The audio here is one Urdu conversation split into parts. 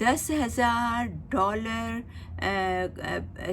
$10,000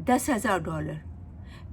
$10,000।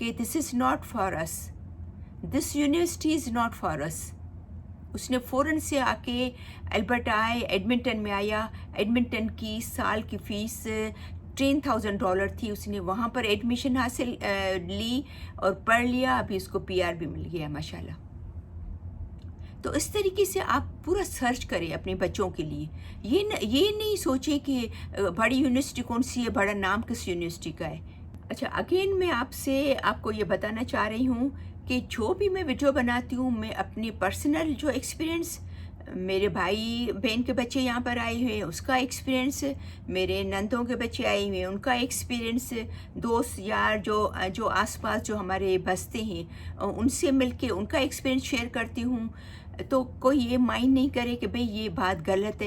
کہ this is not for us, this university is not for us. اس نے فوراً سے آ کے البرٹ آئے، ایڈمنٹن میں آیا. ایڈمنٹن کی سال کی فیس $10,000 تھی. اس نے وہاں پر ایڈمیشن حاصل لی اور پڑھ لیا. ابھی اس کو PR بھی مل گیا ماشاء اللہ. تو اس طریقے سے آپ پورا سرچ کریں اپنے بچوں کے لیے. یہ نہیں سوچیں کہ بڑی یونیورسٹی کون سی ہے، بڑا نام کس یونیورسٹی کا ہے. اچھا، اگین میں آپ کو یہ بتانا چاہ رہی ہوں کہ جو بھی میں ویڈیو بناتی ہوں، میں اپنی پرسنل جو ایکسپیرینس، میرے بھائی بہن کے بچے یہاں پر آئے ہوئے ہیں اس کا ایکسپیرینس، میرے نندوں کے بچے آئے ہوئے ہیں ان کا ایکسپیرینس، دوست یار جو آس پاس جو ہمارے بستے ہیں ان سے مل کے ان کا ایکسپیرینس شیئر کرتی ہوں. تو کوئی یہ مائنڈ نہیں کرے کہ بھئی یہ بات غلط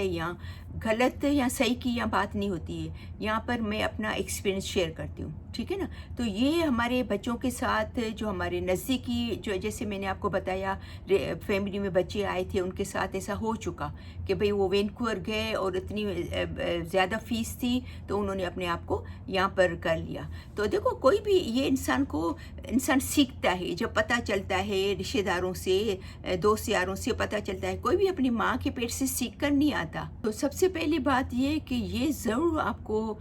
ہے یا صحیح کی یا بات نہیں ہوتی ہے. یہاں پر میں اپنا ایکسپیرینس شیئر کرتی ہوں، ٹھیک ہے نا. تو یہ ہمارے بچوں کے ساتھ جو ہمارے نزدیکی جو جیسے میں نے آپ کو بتایا فیملی میں بچے آئے تھے ان کے ساتھ ایسا ہو چکا کہ بھئی وہ وینکوور گئے اور اتنی زیادہ فیس تھی تو انہوں نے اپنے آپ کو یہاں پر کر لیا. تو دیکھو کوئی بھی یہ انسان سیکھتا ہے جب پتہ چلتا ہے، رشتہ داروں سے دوست یاروں سے پتہ چلتا ہے. کوئی بھی اپنی ماں کے پیٹ سے سیکھ کر نہیں آتا. تو سب سے پہلی بات یہ کہ یہ ضرور آپ کو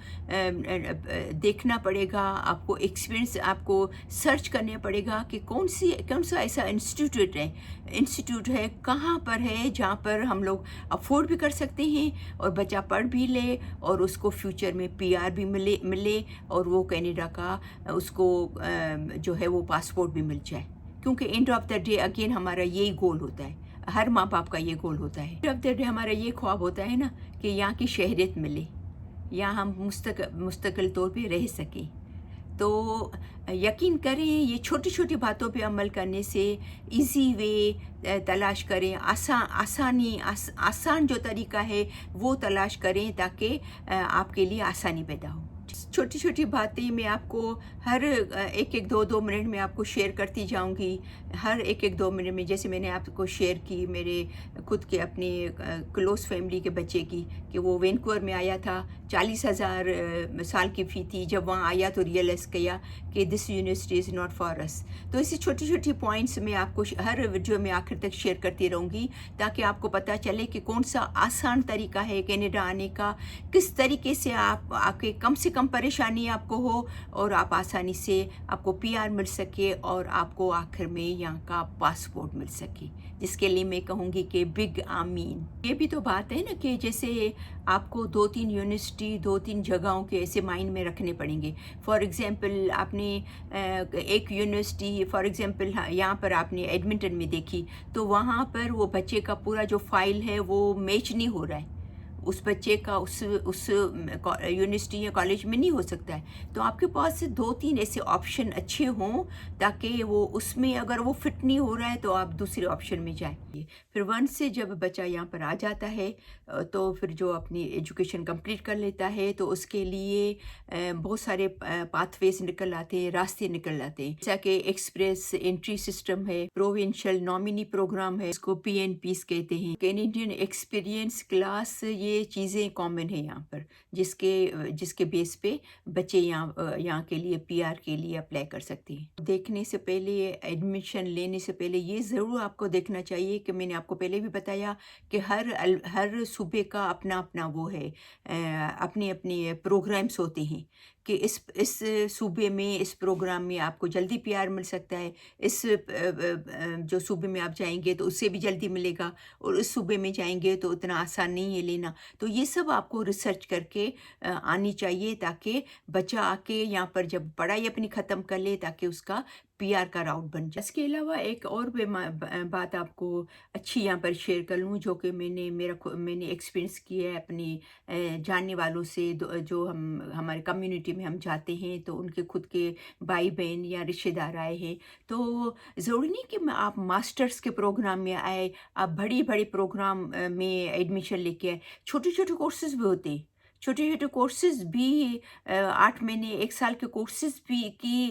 دیکھنا پڑے گا، آپ کو ایکسپیرینس آپ کو سرچ کرنا پڑے گا کہ کون سا ایسا انسٹیٹیوٹ ہے کہاں پر ہے جہاں پر ہم لوگ افورڈ بھی کر سکتے ہیں اور بچہ پڑھ بھی لے اور اس کو فیوچر میں PR بھی ملے اور وہ کینیڈا کا اس کو جو ہے وہ پاسپورٹ بھی مل جائے. کیونکہ and of the day again ہمارا یہی گول ہوتا ہے، ہر ماں باپ کا یہ گول ہوتا ہے. اینڈ آف دا ڈے ہمارا یہ خواب ہوتا ہے نا کہ یہاں کی شہریت ملے، یہاں ہم مستقل طور پہ رہ سکیں. تو یقین کریں یہ چھوٹی چھوٹی باتوں پہ عمل کرنے سے ایزی وے تلاش کریں، آسان جو طریقہ ہے وہ تلاش کریں تاکہ آپ کے لیے آسانی پیدا ہو. چھوٹی چھوٹی باتیں میں آپ کو ہر ایک دو منٹ میں آپ کو شیئر کرتی جاؤں گی. ہر ایک دو منٹ میں جیسے میں نے آپ کو شیئر کی میرے خود کے اپنے کلوز فیملی کے بچے کی کہ وہ وینکوور میں آیا تھا، 40,000 سال کی فی تھی. جب وہاں آیا تو ریئلائز کیا کہ this university is not for us. تو ایسی چھوٹی چھوٹی پوائنٹس میں آپ کو ہر ویڈیو میں آخر تک شیئر کرتی رہوں گی تاکہ آپ کو پتہ چلے کہ کون سا آسان طریقہ ہے کینیڈا آنے کا، کس طریقے سے آپ آ کے کم سے کم پریشانی آپ کو ہو اور آپ آسانی سے آپ کو PR مل سکے اور آپ کو آخر میں یہاں کا پاسپورٹ مل سکے، جس کے لیے میں کہوں گی کہ بگ آمین. یہ بھی تو بات ہے نا کہ جیسے آپ کو 2-3 یونیورسٹی 2-3 جگہوں کے ایسے مائنڈ میں رکھنے پڑیں گے. فار ایگزامپل آپ نے ایک یونیورسٹی فار ایگزامپل یہاں پر آپ نے ایڈمنٹن میں دیکھی تو وہاں پر وہ بچے کا پورا جو فائل ہے وہ میچ نہیں ہو رہا ہے، اس بچے کا اس یونیورسٹی یا کالج میں نہیں ہو سکتا ہے. تو آپ کے پاس 2-3 ایسے آپشن اچھے ہوں تاکہ وہ اس میں اگر وہ فٹ نہیں ہو رہا ہے تو آپ دوسرے آپشن میں جائیں. پھر ونس سے جب بچہ یہاں پر آ جاتا ہے تو پھر جو اپنی ایجوکیشن کمپلیٹ کر لیتا ہے تو اس کے لیے بہت سارے پاتھ ویز نکل آتے ہیں، راستے نکل آتے ہیں. جیسا کہ ایکسپریس انٹری سسٹم ہے، پروونشل نامنی پروگرام ہے، اس کو PNPs کہتے ہیں، کینیڈین ایکسپیرینس کلاس. یہ چیزیں کامن ہیں یہاں پر جس کے بیس پہ بچے یہاں کے لیے PR کے لیے اپلائی کر سکتے ہیں. دیکھنے سے پہلے ایڈمیشن لینے سے پہلے یہ ضرور آپ کو دیکھنا چاہیے کہ میں نے آپ کو پہلے بھی بتایا کہ ہر صوبے کا اپنا وہ ہے، اپنے پروگرامس ہوتے ہیں کہ اس صوبے میں اس پروگرام میں آپ کو جلدی PR مل سکتا ہے، اس جو صوبے میں آپ جائیں گے تو اس سے بھی جلدی ملے گا اور اس صوبے میں جائیں گے تو اتنا آسان نہیں ہے لینا. تو یہ سب آپ کو ریسرچ کر کے آنی چاہیے تاکہ بچہ آ کے یہاں پر جب پڑھائی اپنی ختم کر لے تاکہ اس کا PR کا راؤٹ بن جائے. اس کے علاوہ ایک اور بات آپ کو اچھی یہاں پر شیئر کر لوں جو کہ میں نے ایکسپیرینس کیا ہے اپنی جاننے والوں سے جو ہمارے کمیونٹی میں ہم جاتے ہیں تو ان کے خود کے بھائی بہن یا رشتہ دار آئے ہیں. تو ضروری نہیں کہ آپ ماسٹرز کے پروگرام میں آئے، آپ بڑی پروگرام میں ایڈمیشن لے کے آئے. چھوٹے کورسز بھی ہوتے ہیں، چھوٹے کورسز بھی 8 مہینے 1 سال کے کورسز بھی کی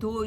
2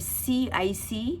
cic.gc.ca।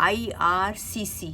IRCC।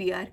PR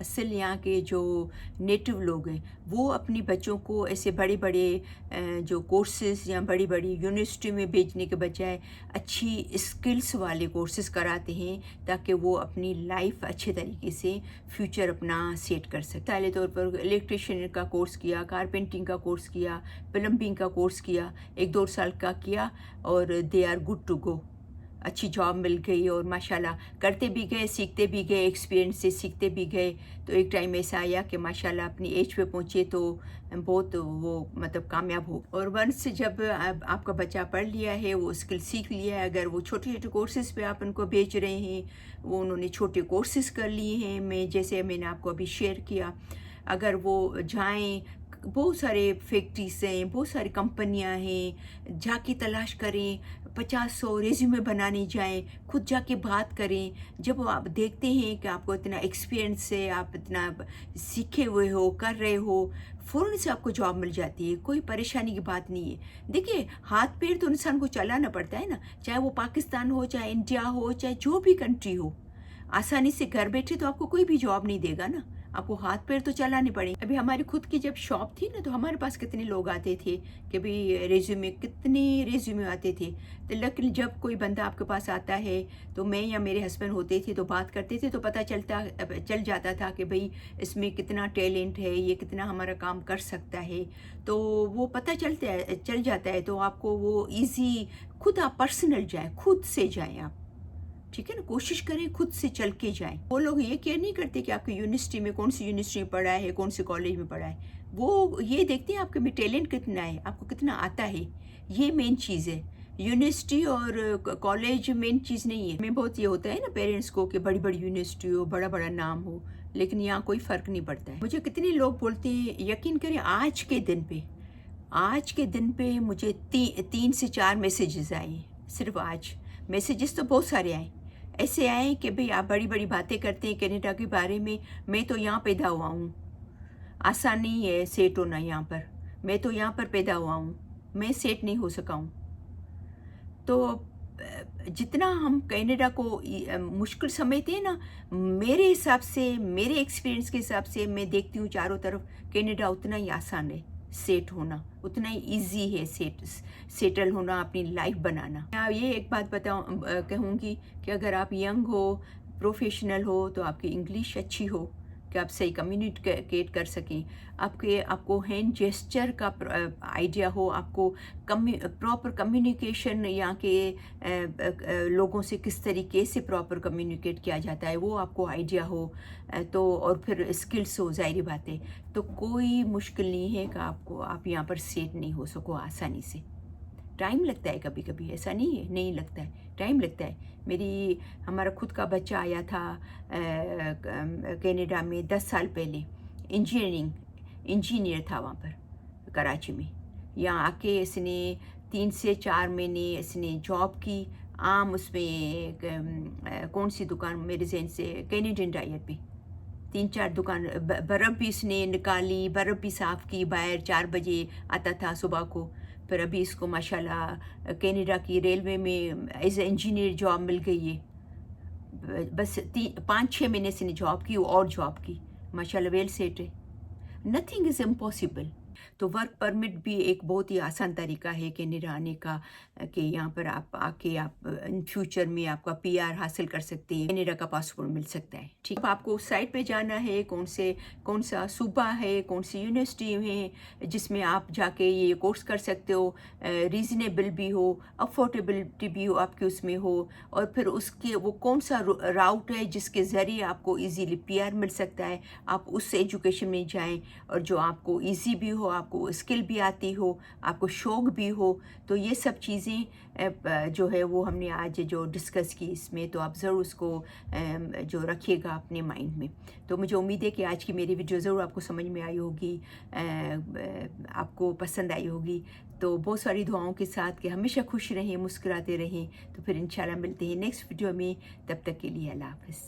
اصل یہاں کے جو نیٹو لوگ ہیں وہ اپنی بچوں کو ایسے بڑے بڑے جو کورسز یا بڑی بڑی یونیورسٹی میں بھیجنے کے بجائے اچھی اسکلس والے کورسز کراتے ہیں تاکہ وہ اپنی لائف اچھے طریقے سے فیوچر اپنا سیٹ کر سکتے. مثال طور پر الیکٹریشین کا کورس کیا, کارپینٹنگ کا کورس کیا, پلمبنگ کا کورس کیا, 1-2 سال کا کیا اور they are good to go. اچھی جاب مل گئی اور ماشاءاللہ کرتے بھی گئے, سیکھتے بھی گئے, ایکسپیرئنس سے سیکھتے بھی گئے. تو ایک ٹائم ایسا آیا کہ ماشاءاللہ اپنی ایج پہ پہنچے تو بہت وہ مطلب کامیاب ہو. اور ونس جب آپ کا بچہ پڑھ لیا ہے, وہ اسکل سیکھ لیا ہے, اگر وہ چھوٹے چھوٹے کورسز پہ آپ ان کو بھیج رہے ہیں, وہ انہوں نے چھوٹے کورسز کر لیے ہیں, جیسے میں نے آپ کو ابھی شیئر کیا, اگر وہ جائیں, بہت سارے فیکٹریز ہیں, بہت ساری کمپنیاں ہیں, جا کے تلاش کریں, 50-100 ریزیومے بنانے جائیں, خود جا کے بات کریں. جب وہ آپ دیکھتے ہیں کہ آپ کو اتنا ایکسپیرئنس ہے, آپ اتنا سیکھے ہوئے ہو, کر رہے ہو, فوراً سے آپ کو جاب مل جاتی ہے. کوئی پریشانی کی بات نہیں ہے. دیکھیے ہاتھ پیر تو انسان کو چلانا پڑتا ہے نا, چاہے وہ پاکستان ہو, چاہے انڈیا ہو, چاہے جو بھی کنٹری ہو. آسانی سے گھر بیٹھے تو آپ کو کوئی بھی جاب نہیں دے گا نا, آپ کو ہاتھ پیر تو چلانے پڑیں گے. ابھی ہماری خود کی جب شاپ تھی نا, تو ہمارے پاس کتنے لوگ آتے تھے کہ بھئی ریزیومے, کتنے ریزیومے آتے تھے. لیکن جب کوئی بندہ آپ کے پاس آتا ہے تو میں یا میرے ہسبینڈ ہوتے تھے تو بات کرتے تھے, تو پتہ چل جاتا تھا کہ بھئی اس میں کتنا ٹیلنٹ ہے, یہ کتنا ہمارا کام کر سکتا ہے. تو وہ پتہ چل جاتا ہے, تو آپ کو وہ ایزی, خود آپ پرسنل جائیں, خود سے جائیں آپ, ٹھیک ہے نا, کوشش کریں خود سے چل کے جائیں. وہ لوگ یہ کیئر نہیں کرتے کہ آپ کی یونیورسٹی میں کون سی یونیورسٹی میں پڑھا ہے, کون سے کالج میں پڑھا ہے. وہ یہ دیکھتے ہیں آپ کے میں ٹیلنٹ کتنا ہے, آپ کو کتنا آتا ہے. یہ مین چیز ہے. یونیورسٹی اور کالج مین چیز نہیں ہے. میں بہت یہ ہوتا ہے نا پیرنٹس کو کہ بڑی بڑی یونیورسٹی ہو, بڑا بڑا نام ہو, لیکن یہاں کوئی فرق نہیں پڑتا ہے. مجھے کتنے لوگ بولتے ہیں, یقین کریں آج کے دن پہ مجھے 3 سے 4 میسیجز آئے ہیں. صرف آج میسیجز تو بہت سارے آئے, ایسے آئے کہ بھئی آپ بڑی بڑی باتیں کرتے ہیں کینیڈا کے بارے میں تو یہاں پیدا ہوا ہوں, آسان نہیں ہے سیٹ ہونا یہاں پر, میں تو یہاں پر پیدا ہوا ہوں, میں سیٹ نہیں ہو سکا ہوں. تو جتنا ہم کینیڈا کو مشکل سمجھتے ہیں نا, میرے حساب سے, میرے ایکسپیرئنس کے حساب سے میں دیکھتی ہوں چاروں طرف, کینیڈا اتنا ہی آسان ہے سیٹ ہونا, اتنا ہی ایزی ہے سیٹل ہونا, اپنی لائف بنانا. یہ ایک بات کہوں گی کہ اگر آپ ینگ ہو, پروفیشنل ہو, تو آپ کی انگلش اچھی ہو کہ آپ صحیح کمیونیکیٹ کر سکیں, آپ کو ہینڈ جیسچر کا آئیڈیا ہو, آپ کو پراپر کمیونیکیشن یہاں کے لوگوں سے کس طریقے سے پراپر کمیونیکیٹ کیا جاتا ہے وہ آپ کو آئیڈیا ہو, تو اور پھر اسکلس ہو, ظاہری بات ہے, تو کوئی مشکل نہیں ہے کہ آپ یہاں پر سیٹ نہیں ہو سکو آسانی سے. ٹائم لگتا ہے کبھی کبھی, ایسا نہیں ہے نہیں لگتا ہے, ٹائم لگتا ہے. ہمارا خود کا بچہ آیا تھا کینیڈا میں 10 سال پہلے, انجینئر تھا وہاں پر کراچی میں. یہاں آ کے اس نے 3 سے 4 مہینے اس نے جاب کی, عام اس میں کون سی دکان میرے ذہن سے, کینیڈین ٹائر پہ 3-4 دکان, برف بھی اس نے نکالی, برف بھی صاف کی, باہر 4 بجے آتا تھا صبح کو. پھر ابھی اس کو ماشاءاللہ کینیڈا کی ریلوے میں ایز اے انجینئر جاب مل گئی ہے. بس 5-6 مہینے سے نے جاب کی, اور جاب کی, ماشاءاللہ ویل سیٹ ہے. Nothing is impossible. تو ورک پرمٹ بھی ایک بہت ہی آسان طریقہ ہے کینیڈا آنے کا, کہ یہاں پر آپ آ کے آپ ان فیوچر میں آپ کا PR حاصل کر سکتے ہیں, کینیڈا کا پاسپورٹ مل سکتا ہے. ٹھیک, اب آپ کو اس سائٹ پہ جانا ہے, کون سا صوبہ ہے, کون سی یونیورسٹی ہے جس میں آپ جا کے یہ کورس کر سکتے ہو, ریزنیبل بھی ہو, افورڈیبلٹی بھی ہو آپ کے اس میں ہو, اور پھر اس کے وہ کون سا راؤٹ ہے جس کے ذریعے آپ کو ایزیلی PR مل سکتا ہے. آپ اس ایجوکیشن میں جائیں, اور جو آپ کو ایزی بھی ہو, آپ کو اسکل بھی آتی ہو, آپ کو شوق بھی ہو. تو یہ سب چیزیں جو ہے وہ ہم نے آج جو ڈسکس کی اس میں, تو آپ ضرور اس کو جو رکھیے گا اپنے مائنڈ میں. تو مجھے امید ہے کہ آج کی میری ویڈیو ضرور آپ کو سمجھ میں آئی ہوگی, آپ کو پسند آئی ہوگی. تو بہت ساری دعاؤں کے ساتھ کہ ہمیشہ خوش رہیں, مسکراتے رہیں. تو پھر انشاءاللہ ملتے ہیں نیکسٹ ویڈیو میں, تب تک کے لیے اللہ حافظ.